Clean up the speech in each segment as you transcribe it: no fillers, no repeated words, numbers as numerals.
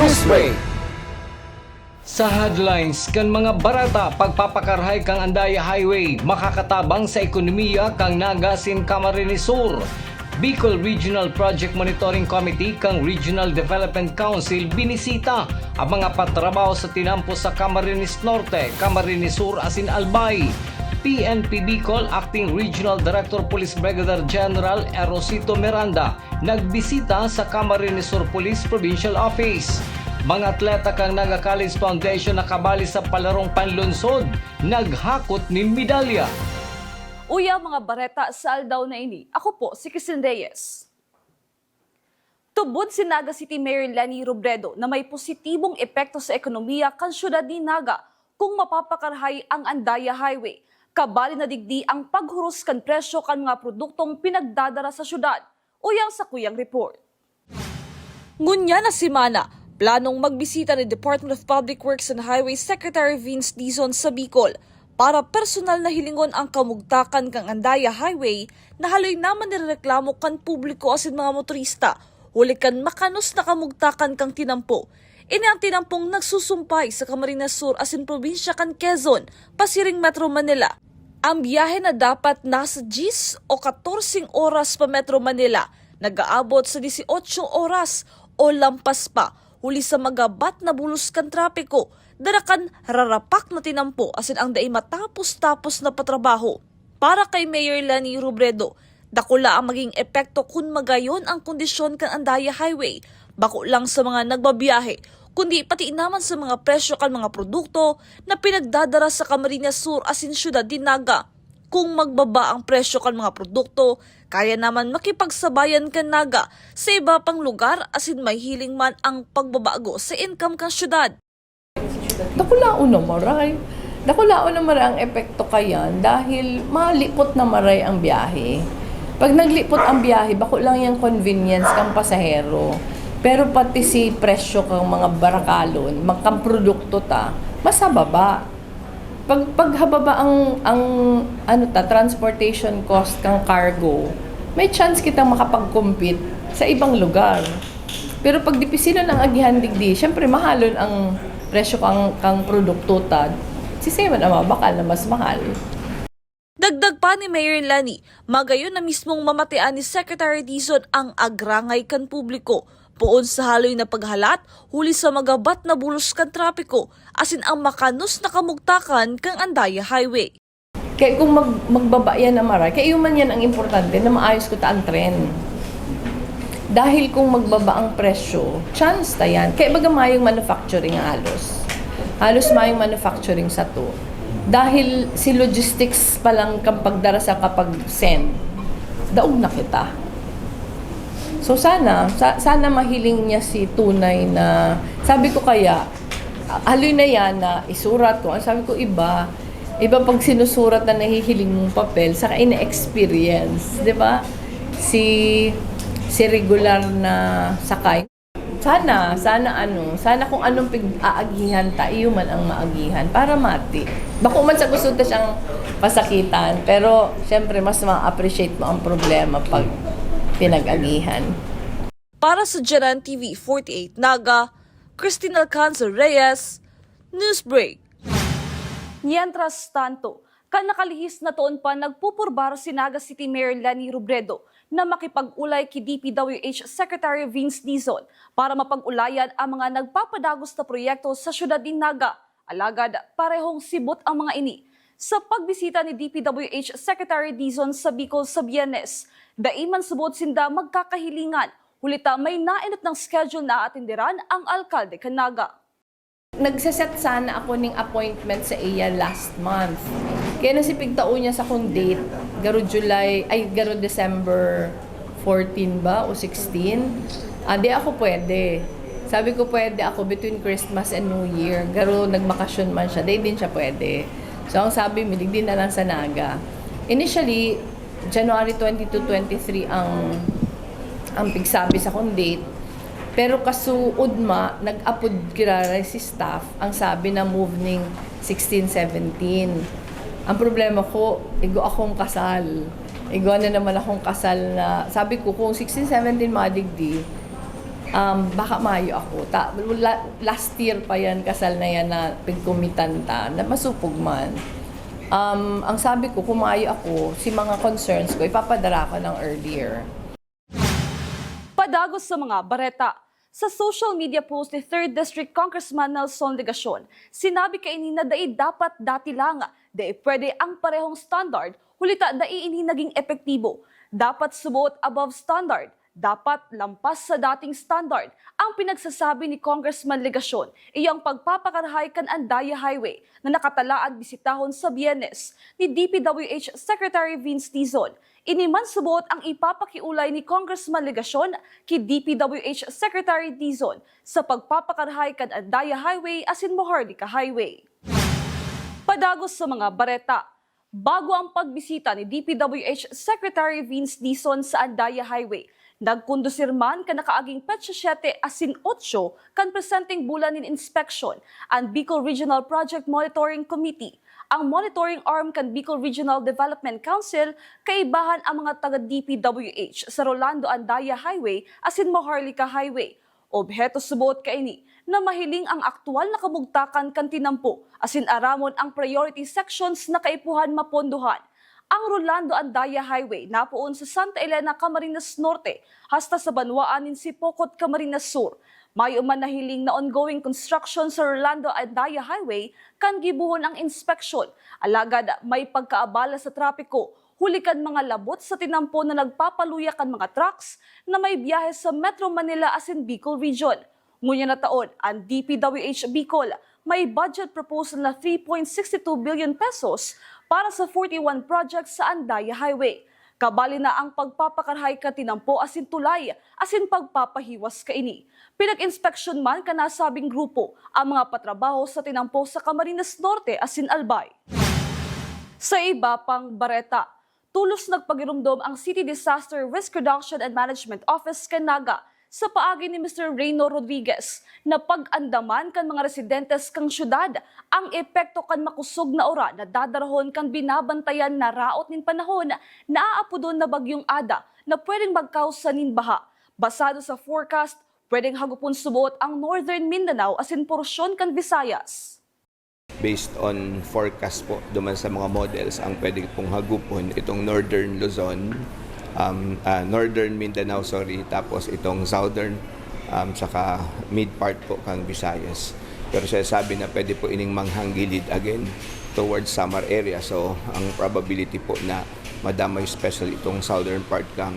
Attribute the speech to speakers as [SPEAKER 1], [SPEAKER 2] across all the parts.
[SPEAKER 1] Newsbreak! Sa headlines kan mga barata pagpapakarhay kang Andaya Highway makakatabang sa ekonomiya kang Nagasin Camarines Sur. Bicol Regional Project Monitoring Committee kang Regional Development Council binisita ang mga patrabaho sa tinampo sa Camarines Norte, Camarines Sur asin Albay. PNP Bicol Acting Regional Director Police Brigadier General Erosito Miranda nagbisita sa Camarines Sur Police Provincial Office. Mga atleta kang Naga College Foundation nakabali sa palarong panlunsod, naghakot ng medalya.
[SPEAKER 2] Uya mga bareta sa aldaw na ini, ako po si Cristin Reyes. Tubod si Naga City Mayor Leni Robredo na may positibong epekto sa ekonomiya kan syudad ni Naga kung mapapakarhay ang Andaya Highway. Kabali na digdi ang paghuros kan presyo kan mga produktong pinagdadara sa syudad. Uyang sa kuyang report. Ngunya na simana, planong magbisita ni Department of Public Works and Highways Secretary Vince Dizon sa Bicol para personal na hilingon ang kamugtakan kang Andaya Highway na haloy naman nireklamo kan publiko asin mga motorista huli kan makanos na kamugtakan kang tinampo. Ini ang tinampong nagsusumpay sa Camarines Sur asin probinsya kan Quezon, pasiring Metro Manila. Ang biyahe na dapat nasa 10 o 14 oras pa Metro Manila, nag-aabot sa 18 oras o lampas pa. Huli sa magabat na bulos kan trapiko, darakan rarapak na tinampo asin ang daay matapos-tapos na patrabaho. Para kay Mayor Leni Robredo, dakula ang maging epekto kung magayon ang kondisyon kan Andaya Highway, bako lang sa mga nagbabiyahe, kundi pati naman sa mga presyo kan mga produkto na pinagdadara sa Camarines Sur asin syudad din Naga. Kung magbaba ang presyo kan mga produkto, kaya naman makipagsabayan kan Naga sa iba pang lugar asin may hiling man ang pagbabago sa income kan syudad.
[SPEAKER 3] Dakulao na maray. Dakulao na maray ang epekto kayan dahil malipot na maray ang biyahe. Pag naglipot ang biyahe, bako lang yung convenience kang pasahero. Pero pati si presyo kang mga barakalon, magkang produkto ta, masababa. Paghababa ang transportation cost kang cargo, may chance kitang makapag-compete sa ibang lugar. Pero pag dipisino ng agihan digdi, syempre mahalon ang presyo kang produkto ta. Siseman ang mabakal na mas mahal.
[SPEAKER 2] Dagdag pa ni Mayor Leni, magayon na mismong mamatian ni Secretary Dizon ang agrangay kan publiko. Poon sa haloy na paghalat, huli sa magabat na bulos kan trapiko, asin ang makanos na kamugtakan kang Andaya Highway.
[SPEAKER 3] Kaya kung magbaba yan na maray, kaya man yan ang importante na maayos ko ta ang trend. Dahil kung magbaba ang presyo, chance ta yan. Kaya baga mayong manufacturing halos. Halos mayong manufacturing sa to. Dahil si logistics pa lang kang pagdara sa kapag send, daog na kita. So sana mahiling niya si tunay na, sabi ko kaya, haloy na yan na isurat ko. Sabi ko iba pag sinusurat na nahihiling mong papel, saka ina-experience, di ba? Si regular na sakay. Sana kung anong pig-aagihan ta, iyo man ang maagihan para mati. Bako man sa gusto ta siyang pasakitan, pero syempre mas ma-appreciate mo ang problema pag pinag-agihan.
[SPEAKER 2] Para sa Jaran TV 48 Naga, Cristin Alcanzo Reyes, Newsbreak. Mientras tanto, nakalihis na toon pa nagpupurbar si Naga City Mayor Leni Robredo na makipag-ulay kay DPWH Secretary Vince Dizon para mapag-ulayan ang mga nagpapadagos na proyekto sa syudad din Naga. Alagad, parehong sibot ang mga ini. Sa pagbisita ni DPWH Secretary Dizon sa Bicol sa Biyernes, daiman subot sinda magkakahilingan, hulita may nainot ng schedule na atindiran ang alkalde kan Naga.
[SPEAKER 3] Nagsaset sana ako ng appointment sa iya last month. Kaya nasipig taon niya sa kong date, garo December 14 ba o 16? Di ako pwede. Sabi ko pwede ako between Christmas and New Year. Garo nagmakasyon man siya, di din siya pwede. So ang sabi, milig din na lang sa Naga. Initially, January 22, 23 ang pigsabi sa kong date. Pero kasuod nag-apod kiraray si staff, ang sabi na move ning 16, 17. Ang problema ko, igo akong kasal. Igo na naman akong kasal na, sabi ko kung 16, 17 madigdi, Baka Mayo ako. Last year pa yan, kasal na yan na pagkumitanta, na masupog man. Ang sabi ko, kung Mayo ako, si mga concerns ko, ipapadara ko ng earlier.
[SPEAKER 2] Padagos sa mga bareta. Sa social media post ni 3rd District Congressman Nelson Legacion, sinabi kay ini na dapat dati lang, pwede ang parehong standard, hulita ini naging epektibo. Dapat subuot above standard, dapat lampas sa dating standard. Ang pinagsasabi ni Congressman Legacion, iyang pagpapakarahay kan Andaya Highway na nakatalaan bisitahon sa Biyernes ni DPWH Secretary Vince Dizon. Iniman subuot ang ipapakiulay ni Congressman Legacion kay DPWH Secretary Dizon sa pagpapakarahay kan Andaya Highway asin Maharlika Highway. Padagos sa mga bareta. Bago ang pagbisita ni DPWH Secretary Vince Dizon sa Andaya Highway, nagkondusir man ka nakaaging Petsa 7 asin 8 kan presenting bulan in inspection ang Bicol Regional Project Monitoring Committee. Ang monitoring arm kan Bicol Regional Development Council kaibahan ang mga taga-DPWH sa Rolando Andaya Highway asin Maharlika Highway. Obheto subuot kaini na mahiling ang aktual na kabugtakan kan tinampo asin aramon ang priority sections na kaipuhan mapondohan. Ang Rolando Andaya Highway napuon sa Santa Elena, Camarines Norte hasta sa Banwaan in Sipocot, Camarines Sur. May uman nahiling na ongoing construction sa Rolando Andaya Highway kan gibuhon ang inspeksyon. Alagad may pagkaabala sa trapiko, hulikan mga labot sa tinampo na nagpapaluya kan mga trucks na may biyahe sa Metro Manila asin Bicol Region. Ngunya na taon, ang DPWH Bicol may budget proposal na 3.62 billion pesos para sa 41 projects sa Andaya Highway. Kabali na ang pagpapakarahay ka tinampo asin tulay, asin pagpapahiwas kaini. Pinag-inspeksyon man ka nasabing grupo ang mga patrabaho sa tinampo sa Camarines Norte asin Albay. Sa iba pang bareta, tulos nagpagirumdom ang City Disaster Risk Reduction and Management Office Canaga sa paagi ni Mr. Reyno Rodriguez na pag-andaman kan mga residentes kang syudad ang epekto kan makusog na ora na dadarahon kan binabantayan na raot nin panahon na aapudon na bagyong Ada na pwedeng magkausa nin baha. Basado sa forecast, pwedeng hagupon subuot ang Northern Mindanao asin porsyon kan Visayas.
[SPEAKER 4] Based on forecast po, duman sa mga models, ang pwede pong hagupon itong Northern Luzon, Northern Mindanao, tapos itong Southern, saka mid part po kang Visayas. Pero siya sabi na pwede po ining manghanggilid again towards summer area. So, ang probability po na madamay especially itong southern part kang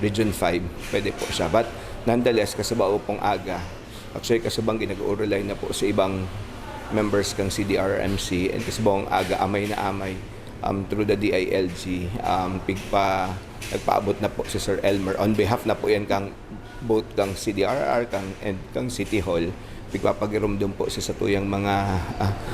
[SPEAKER 4] Region 5, pwede po siya. But nonetheless, kasabao pong aga, actually kasabang ginag-oral na po sa ibang members kang CDRMC and kasabang aga amay na amay through the DILG, nagpaabot na po si Sir Elmer on behalf na po yan kang both kang CDRR and kang City Hall. Pagpapagirumdum po sa tuyang mga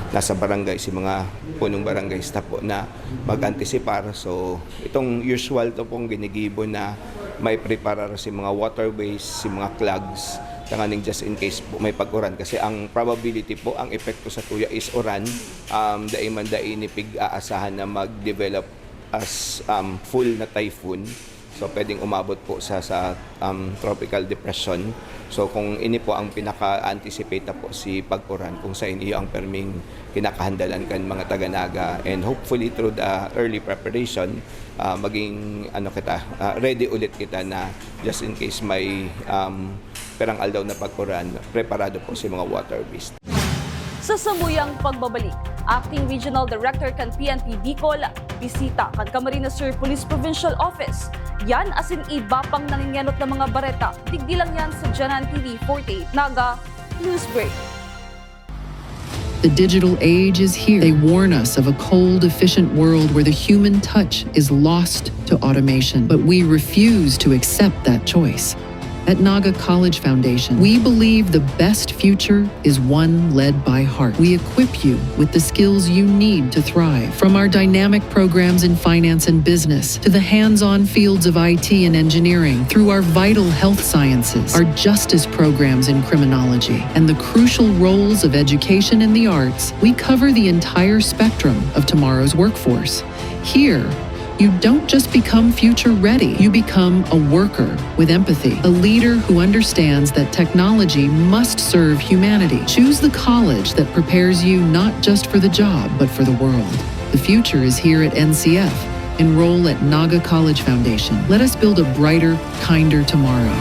[SPEAKER 4] nasa barangay, si mga punong barangay staff po na mag-antisipar. So itong usual to pong ginigibo na may prepare si mga waterways, si mga clogs, tanganing just in case po may pag-uran. Kasi ang probability po, ang epekto sa tuya is uran. Daiman ni pig-aasahan na mag-develop as full na typhoon. So pwedeng umabot po sa tropical depression. So kung ini po ang pinaka-anticipate na po si pag-uran, kung sa inyo ang perming kinakahandalan kan mga taga-Naga, and hopefully through the early preparation, maging ready ulit kita na just in case may perang aldaw na pag-uran, preparado po si mga waterways.
[SPEAKER 2] Sa samuyang pagbabalik, Acting Regional Director kan PNP Bicol, bisita kan Camarines Sur Police Provincial Office. Yan asin iba pang nangingenot ng mga bareta. Tigdilang yan sa Janan TV 48 Naga News Break.
[SPEAKER 5] The digital age is here. They warn us of a cold, efficient world where the human touch is lost to automation. But we refuse to accept that choice. At Naga College Foundation, we believe the best future is one led by heart. We equip you with the skills you need to thrive. From our dynamic programs in finance and business, to the hands-on fields of IT and engineering, through our vital health sciences, our justice programs in criminology, and the crucial roles of education and the arts, we cover the entire spectrum of tomorrow's workforce. Here, You don't just become future ready, you become a worker with empathy, a leader who understands that technology must serve humanity. Choose the college that prepares you not just for the job, but for the world. The future is here at NCF. Enroll at Naga College Foundation. Let us build a brighter, kinder tomorrow.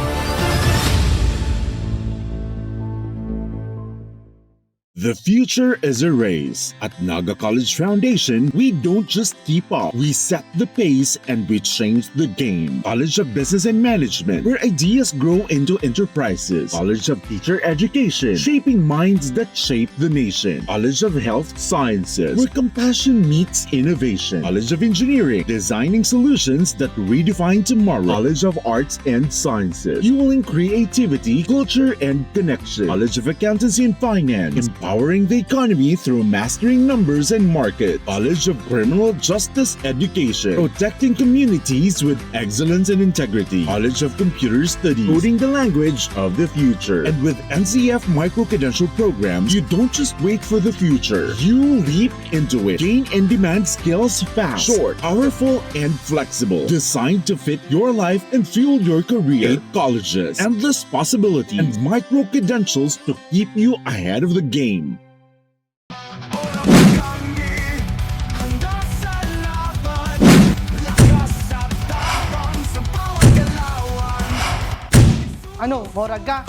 [SPEAKER 6] The future is a race. At Naga College Foundation, we don't just keep up, we set the pace and we change the game. College of Business and Management, where ideas grow into enterprises. College of Teacher Education, shaping minds that shape the nation. College of Health Sciences, where compassion meets innovation. College of Engineering, designing solutions that redefine tomorrow. College of Arts and Sciences, fueling creativity, culture, and connection. College of Accountancy and Finance, empowering the economy through mastering numbers and market. College of Criminal Justice Education, protecting communities with excellence and integrity. College of Computer Studies, coding the language of the future. And with NCF micro-credential programs, you don't just wait for the future, you leap into it. Gain and demand skills fast, short, powerful, and flexible. Designed to fit your life and fuel your career. 8 colleges, endless possibilities, and micro-credentials to keep you ahead of the game.
[SPEAKER 7] Ano, morag ka?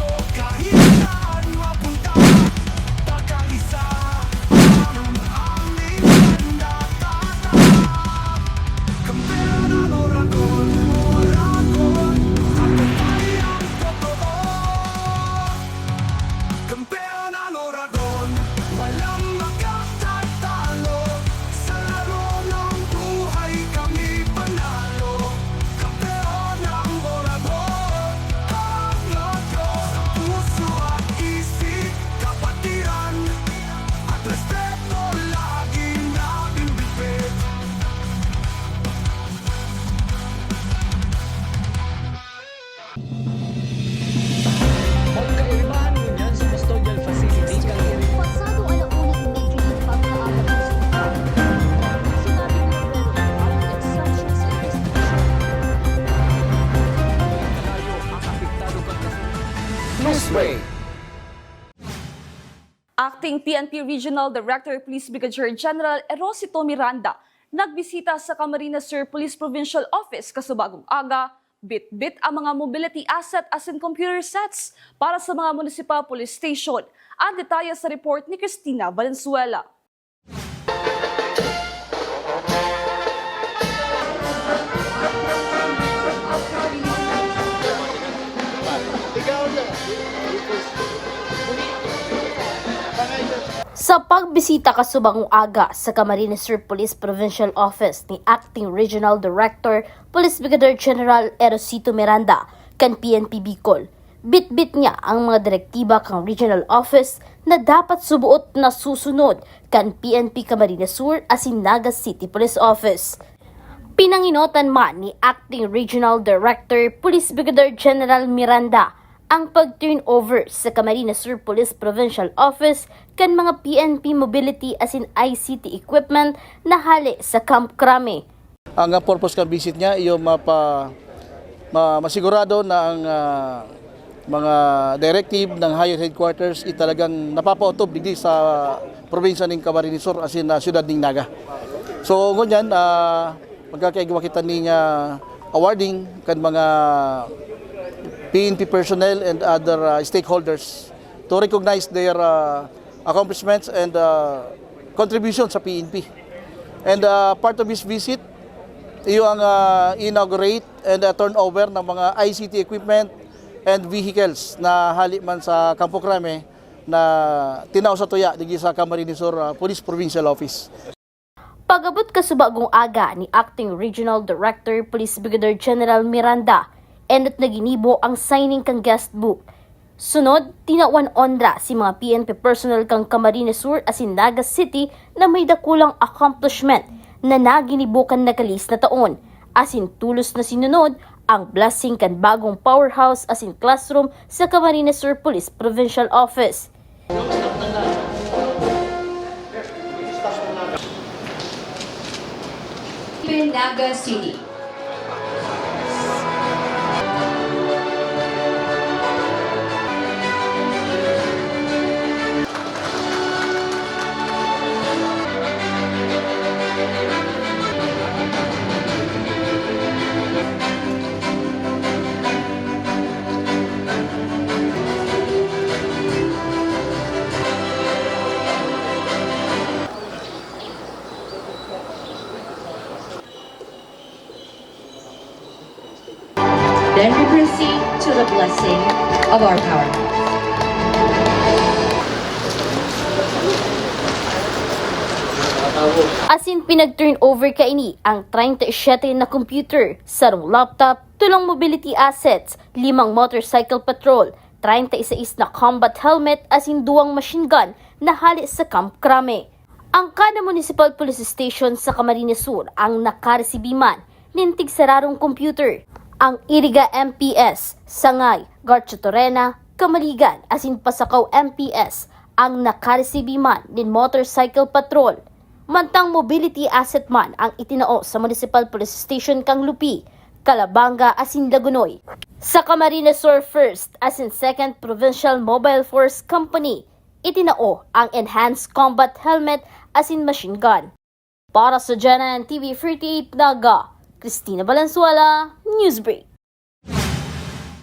[SPEAKER 1] Magkaibahan mo dyan sa custodial facility kang
[SPEAKER 8] Pasado alauna ng Major League pagkaalam ng sinabi ni Roberto ang exception sa investigation.
[SPEAKER 1] kalayo ang apektado kang Newsway.
[SPEAKER 2] Acting PNP Regional Director Police Brigadier General Erosito Miranda nagbisita sa Camarines Sur Police Provincial Office kasubagong aga, bit-bit ang mga mobility asset as in computer sets para sa mga municipal police station. Ang detalye sa report ni Cristina Valenzuela.
[SPEAKER 8] Sa pagbisita kasubang aga sa Camarines Sur Police Provincial Office ni Acting Regional Director Police Brigadier General Erosito Miranda kan PNP Bicol, bit-bit niya ang mga direktiba kang Regional Office na dapat subuot na susunod kan PNP Camarines Sur asin Naga City Police Office. Pinanginotan man ni Acting Regional Director Police Brigadier General Miranda ang pag-turn over sa Camarines Sur Police Provincial Office kan mga PNP mobility as in ICT equipment na hali sa Camp Crame.
[SPEAKER 7] Ang purpose ng visit niya yung masigurado na ang mga directive ng higher headquarters talagang napapautob digdi sa probinsya ng Camarines Sur as in siyudad ng Naga. So ngunyan magkakaigwa kita niya awarding kan mga PNP personnel and other stakeholders to recognize their accomplishments and contributions sa PNP. And part of his visit, yung inaugurate and turnover ng mga ICT equipment and vehicles na hali man sa Campo Crame na tinaw sa tuya digi sa Camarines Sur Police Provincial Office.
[SPEAKER 8] Pagabot kasubagong aga ni Acting Regional Director Police Brigadier General Miranda, enot na ginibo ang signing kang guest book. Sunod, tinawan ondra si mga PNP personnel kang Camarines Sur asin Naga City na may dakulang accomplishment na naginibukan na kalis na taon. Asin tulos na sinunod ang blessing kan bagong powerhouse asin classroom sa Camarines Sur Police Provincial Office.
[SPEAKER 9] in Naga City. Then we proceed to the blessing of our power.
[SPEAKER 8] Asin pinag-turn over kaini ang 37 na computer, sarong laptop, tulong mobility assets, 5 motorcycle patrol, 36 na combat helmet asin 2 machine gun na hali sa Camp Crame. Ang kada municipal police station sa Camarines Sur ang nakaresibiman nintig sararong computer. Ang Iriga MPS, Sangay, Garcho Torena, Kamaligan asin Pasakaw MPS ang nakaresibiman nin motorcycle patrol. Mantang mobility asset man ang itinao sa Municipal Police Station Kang Lupi, Calabanga asin Lagunoy. Sa Camarines Sur 1st asin 2nd Provincial Mobile Force Company, itinao ang enhanced combat helmet asin machine gun. Para sa Janan TV 38 Naga, Cristina Valenzuela, Newsbreak.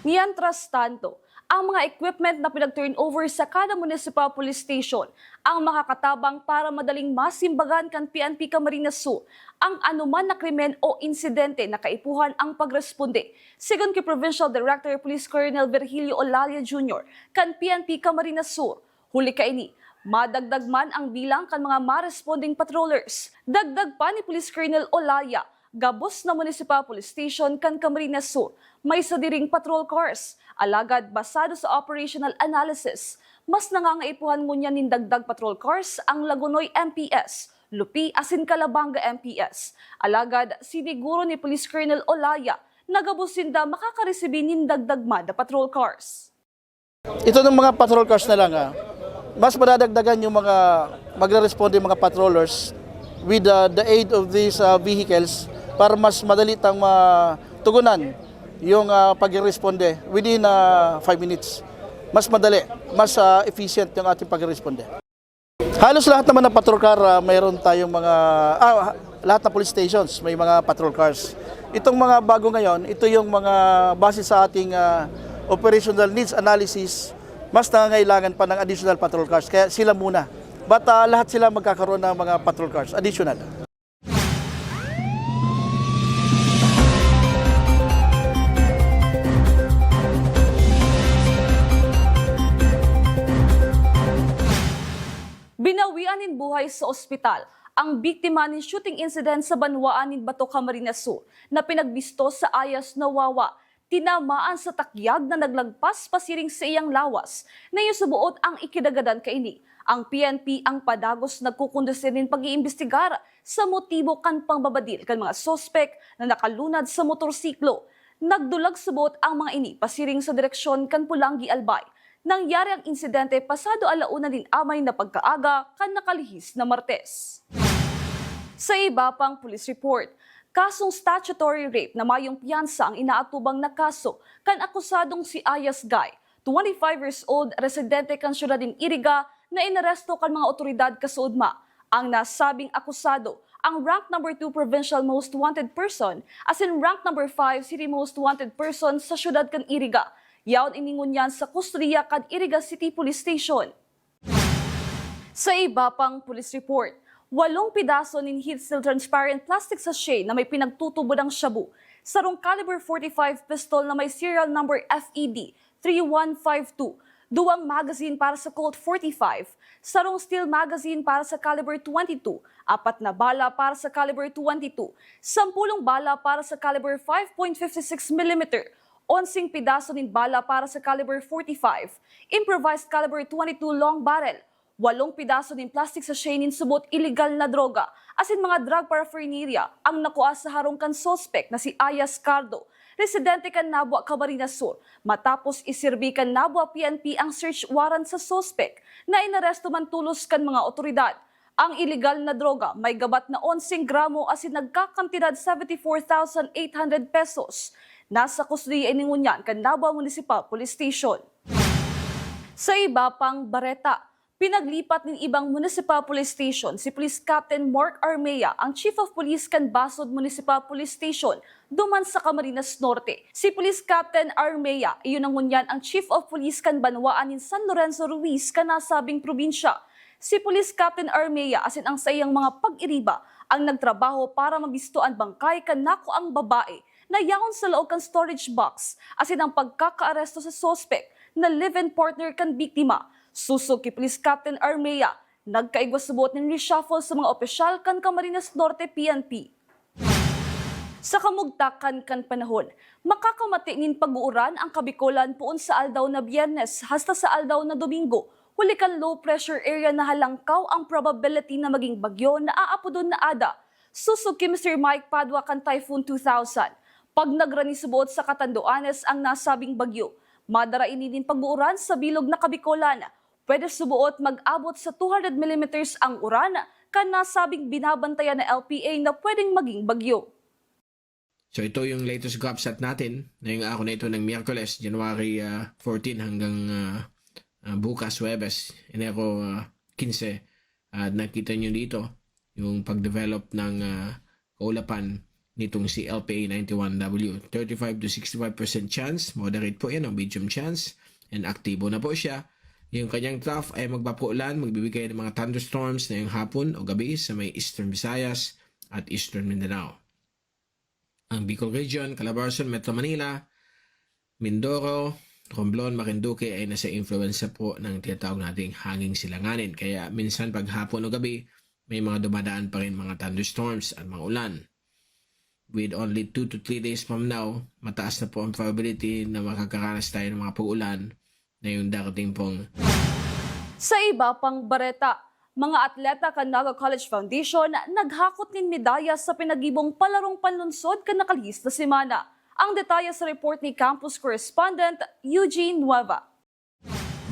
[SPEAKER 2] Mientras tanto, ang mga equipment na pinag-turn over sa kada municipal police station ang makakatabang para madaling masimbagan kan PNP Camarines Sur ang anuman na krimen o insidente na kaipuhan ang pagresponde. Sigon kay Provincial Director Police Colonel Virgilio Olalia Jr. kan PNP Camarines Sur, huli kaini, madagdag man ang bilang kan mga ma-responding patrollers. Dagdag pa ni Police Colonel Olalia, gabos na municipal police station kan Camarines Sur, may sadiring patrol cars. Alagad basado sa operational analysis, mas nangangaipuhan ngunya nin dagdag patrol cars ang Lagunoy MPS, Lupi asin Calabanga MPS. Alagad siniguro ni Police Colonel Olaya na gabos sinda makakaresibin nin dagdag man na patrol cars.
[SPEAKER 7] Ito ng mga patrol cars na lang, mas madadagdagan yung mga magre-responde mga patrollers with the aid of these vehicles para mas madali tang matugunan yung pag-responde within 5 minutes. Mas madali, mas efficient yung ating pag-responde. Halos lahat naman ng patrol car, mayroon tayong mga, lahat ng police stations may mga patrol cars. Itong mga bago ngayon, ito yung mga base sa ating operational needs analysis, mas nangangailangan pa ng additional patrol cars, kaya sila muna. But lahat sila magkakaroon ng mga patrol cars, additional.
[SPEAKER 2] Binawian nin buhay sa ospital ang biktima ng shooting incident sa Banwaan nin Bato, Camarines Sur na pinagbisto sa Ayas Nawawa. Tinamaan sa takyag na naglagpas pasiring sa iyang lawas na subuot ang ikidagadan kaini. Ang PNP ang padagos nagkukundusin nin pag-iimbestigar sa motibo kan pangbabadil kan mga sospek na nakalunad sa motorsiklo. Nagdulag subuot ang mga ini pasiring sa direksyon kan Pulangi Albay. Nangyari ang insidente pasado alauna din amay na pagkaaga kan nakalihis na Martes. Sa iba pang police report, kasong statutory rape na mayong piyansa ang inaatubang na kaso kan akusadong si Ayas Guy, 25 years old, residente kan syudad din Iriga na inaresto kan mga otoridad kasuudma. Ang nasabing akusado, ang rank number 2 provincial most wanted person as in rank number 5 city most wanted person sa syudad kan Iriga. Yaon iningon yan sa Kustriya kan Iriga City Police Station. Sa iba pang police report, 8 pidaso nin heat seal transparent plastic sachet na may pinagtutubo ng shabu, sarong caliber 45 pistol na may serial number FED 3152, 2 magazine para sa Colt 45, sarong steel magazine para sa caliber 22, 4 na bala para sa caliber 22, 10 bala para sa caliber 5.56 mm, 11 pidaso nin bala para sa caliber 45, improvised caliber 22 long barrel, 8 pidaso nin plastic sachet nin subot illegal na droga, asin mga drug paraphernalia ang nakuha sa harong kan sospek na si Ayas Cardo, residente kan Nabua, Camarines Sur, matapos isirbi kan Nabua PNP ang search warrant sa sospek na inaresto man tulos kan mga otoridad. Ang iligal na droga may gabat na 11 gramo asin nagkakantidad 74,800 pesos. Nasa kustudiya ni ngunyan kan Nava Municipal Police Station. Sa iba pang bareta, pinaglipat ng ibang municipal police station si Police Captain Mark Armea, ang Chief of Police kan Basod Municipal Police Station, duman sa Camarines Norte. Si Police Captain Armea, iyon ang ngunyan ang Chief of Police kan Banwaan in San Lorenzo Ruiz kan nasabing probinsya. Si Police Captain Armea asin ang sayang mga pag-iriba ang nagtrabaho para mabisto ang bangkay kan nako ang babae na yaon sa loob kan storage box asin ang pagkakaaresto sa suspect na live-in partner kan biktima. Susog kay Police Captain Armea, nagkaigwas subot ng reshuffle sa mga opisyal kan Camarines Norte PNP. Sa kamugtakan kan panahon, makakamati nin pag-uuran ang Kabikulan puon sa aldaw na Biyernes hasta sa aldaw na Domingo. Huli kan low pressure area na halangkaw ang probability na maging bagyo na aapodon na ada. Susog kay Mr. Mike Padua kan Typhoon 2000. Pag nagrani subot sa Catanduanes ang nasabing bagyo, madara ininin pag-uuran sa bilog na Kabikulan. Pwede subuot mag-abot sa 200 mm ang uran kan nasabing binabantayan na LPA na pwedeng maging bagyo.
[SPEAKER 10] So ito yung latest GovSat natin na yung ako na ito ng Miyerkules, January 14 hanggang bukas, Huwebes, Enero 15. Nakita nyo dito yung pag-develop ng kaulapan nitong si LPA 91W. 35 to 65% chance, moderate po yan o medium chance, and aktibo na po siya. Yung kanyang trough ay magpapaulan, magbibigay ng mga thunderstorms na yung hapon o gabi sa may Eastern Visayas at Eastern Mindanao. Ang Bicol Region, Calabarzon, Metro Manila, Mindoro, Romblon, Marinduque ay nasa influensya po ng tinatawag nating hanging silanganin. Kaya minsan pag hapon o gabi, may mga dumadaan pa rin mga thunderstorms at mga ulan. With only 2 to 3 days from now, mataas na po ang probability na makakaranas tayo ng mga pag-ulan na yung darating pong.
[SPEAKER 2] Sa iba pang bareta, mga atleta kan Naga College Foundation naghakot nin medalya sa pinagibong palarong panlunsod kan nakalihis na semana. Ang detalye sa report ni campus correspondent Eugene Nueva.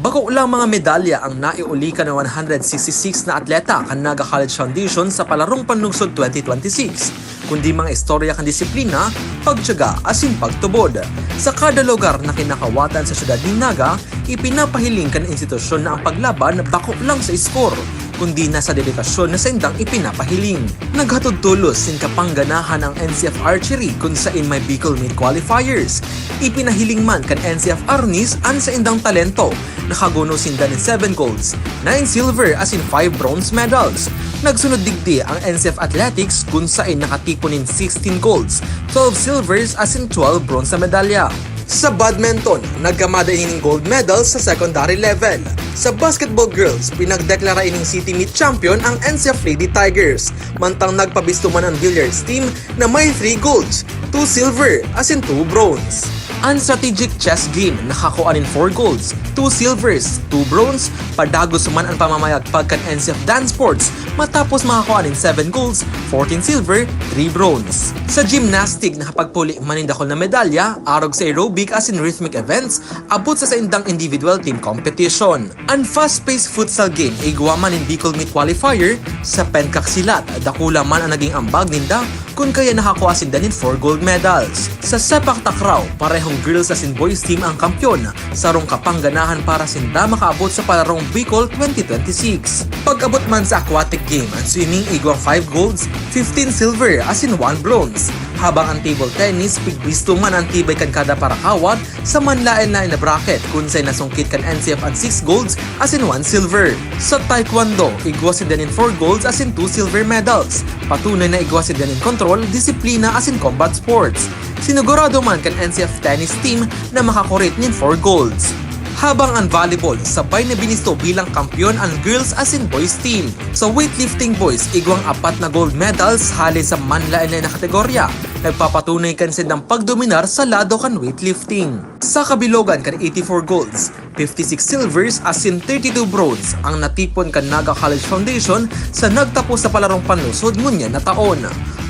[SPEAKER 11] Bako lang mga medalya ang naiulikan ng 166 na atleta kan Naga College Foundation sa palarong panlungsod 2026, kundi mga istorya kan disiplina, pagtiyaga asin pagtubod. Sa kada lugar na kinakawatan sa syudad ni Naga, ipinapahiling kan institusyon na ang paglaban bako lang sa score, kundi nasa dedikasyon na sa indang ipinapahiling. Naghatod tulos sin kapangganahan ang NCF Archery kung saan may Bicol Meet Qualifiers. Ipinahiling man kan NCF Arnis an sa indang talento. Nakaguno sinda ng 7 golds, 9 silver as in 5 bronze medals. Nagsunod digdi ang NCF Athletics kung saan nakatipon ng 16 golds, 12 silvers as in 12 bronze na medalya. Sa badminton, nagkamada ining gold medal sa secondary level. Sa basketball girls, pinagdeklara ining city meet champion ang NCF Lady Tigers. Mantang nagpabisto man ang billiards team na may 3 golds, 2 silver as in 2 bronze. Ang strategic chess game nakakuha ng 4 golds, 2 silvers, 2 bronze, padagos man ang pamamayagpag kan NCF Dance Sports matapos makakuha ng 7 golds, 14 silver, 3 bronze. Sa gymnastic nakapagpuli manindakol na medalya, arog sa aerobic as in rhythmic events, abot sa indang individual team competition. Ang fast-paced futsal game ay gawa man in Bicol Meet Qualifier sa Pencaksilat, dakula man ang naging ambag ninda kung kaya nakakuha sinda ng 4 gold medals. Sa sepak takraw, parehong girls as in boys team ang kampyon, sarong kapangganahan para sinda makaabot sa palarong Bicol 2026. Pag-abot man sa aquatic game, ang swimming igwang 5 golds, 15 silver as in 1 bronze. Habang ang table tennis, pigbisto man ang tibay kan kada parakawat sa manlain-lain na bracket kung sa'y nasungkit kan NCF ang 6 golds as in 1 silver. Sa taekwondo, igwa sinda ng 4 golds as in 2 silver medals. Patunay na igwa sinda ng control, disiplina as in combat sports. Sinigurado man kan NCF tennis team na makakorate ng 4 golds. Habang ang volleyball, sabay na binisto bilang kampiyon ang girls as in boys team. Sa weightlifting boys, igwang 4 na gold medals halin sa manlain na kategorya. Nagpapatunay kan silang pagdominar sa lado kan weightlifting. Sa kabilogan kan 84 golds, 56 silvers as in 32 bronze ang natipon kan Naga College Foundation sa nagtapos sa palarong panlusod ngunyan na taon.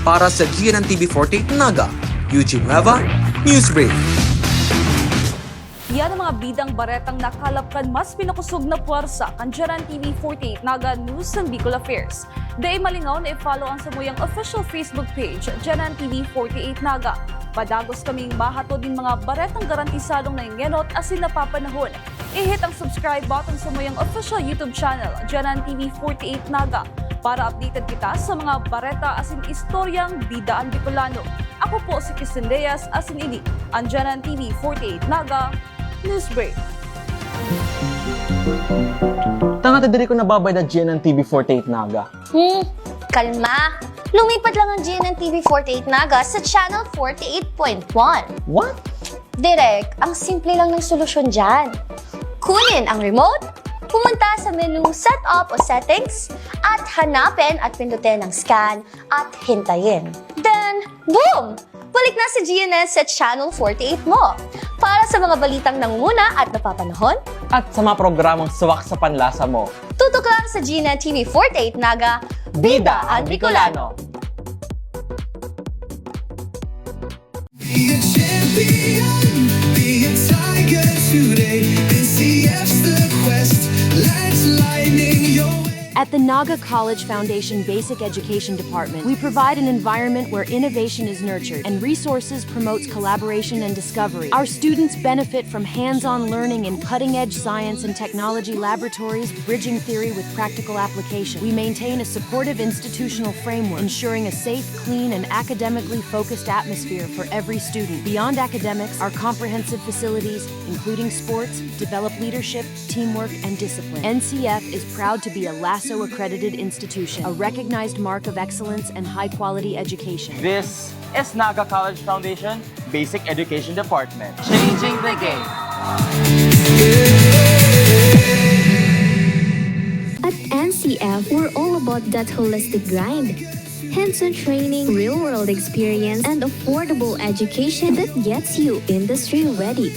[SPEAKER 11] Para sa GNN TV 48 Naga, Eugene Nueva, Newsbreak.
[SPEAKER 2] Yan ang mga bidang baretang nakalap kan mas pinakusog na puwersa kan Janan TV 48 Naga News ng Bicol Affairs. Day malingaw na i-follow ang samuyang official Facebook page, Janan TV 48 Naga. Padagos kaming mahatod din mga baretang garantisadong na ingenot asin napapanahon. I-hit ang subscribe button sa samuyang official YouTube channel, Janan TV 48 Naga, para updated kita sa mga bareta asin istoryang bidaan Bicolano. Ako po si Kristen Reyes asin ini ang Janan TV 48 Naga News Break.
[SPEAKER 12] Tanga diri ko nababay na GNN TV 48 Naga.
[SPEAKER 13] Kalma! Lumipat lang ang GNN TV 48 Naga sa channel 48.1.
[SPEAKER 12] What?
[SPEAKER 13] Direk, ang simple lang ng solusyon dyan. Kunin ang remote, pumunta sa menu Setup o Settings, at hanapin at pindutin ang scan at hintayin. Then, boom! Balik na sa GNN sa channel 48 mo. Para sa mga balitang nanguna at napapanahon,
[SPEAKER 12] At sa mga programang suwak sa panlasa mo.
[SPEAKER 13] tutok lang sa GNN TV 48 Naga,
[SPEAKER 12] Bida ang Bicolano!
[SPEAKER 14] Be a champion, be a tiger today. NCF's the quest, let's lightning your way.
[SPEAKER 15] At the Naga College Foundation Basic Education Department, we provide an environment where innovation is nurtured and resources promotes collaboration and discovery. Our students benefit from hands-on learning in cutting-edge science and technology laboratories, bridging theory with practical application. We maintain a supportive institutional framework, ensuring a safe, clean, and academically focused atmosphere for every student. Beyond academics, our comprehensive facilities, including sports, develop leadership, teamwork, and discipline. NCF is proud to be a LASO accredited institution, a recognized mark of excellence and high-quality education.
[SPEAKER 12] This is Naga College Foundation Basic Education Department. Changing the game.
[SPEAKER 16] At NCF, we're all about that holistic grind. Hands-on training, real-world experience, and affordable education that gets you industry ready.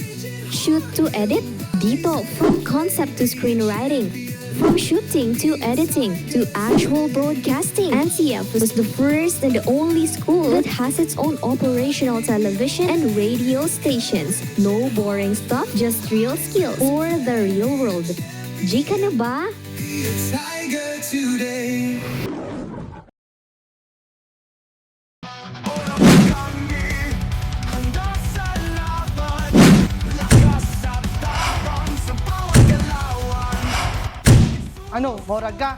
[SPEAKER 16] Shoot to edit, dito from concept to screenwriting. From shooting to editing to actual broadcasting, NCF was the first and the only school that has its own operational television and radio stations. No boring stuff, just real skills or the real world. Jika na ba?
[SPEAKER 14] Be a tiger today.
[SPEAKER 7] Ano, morag ka?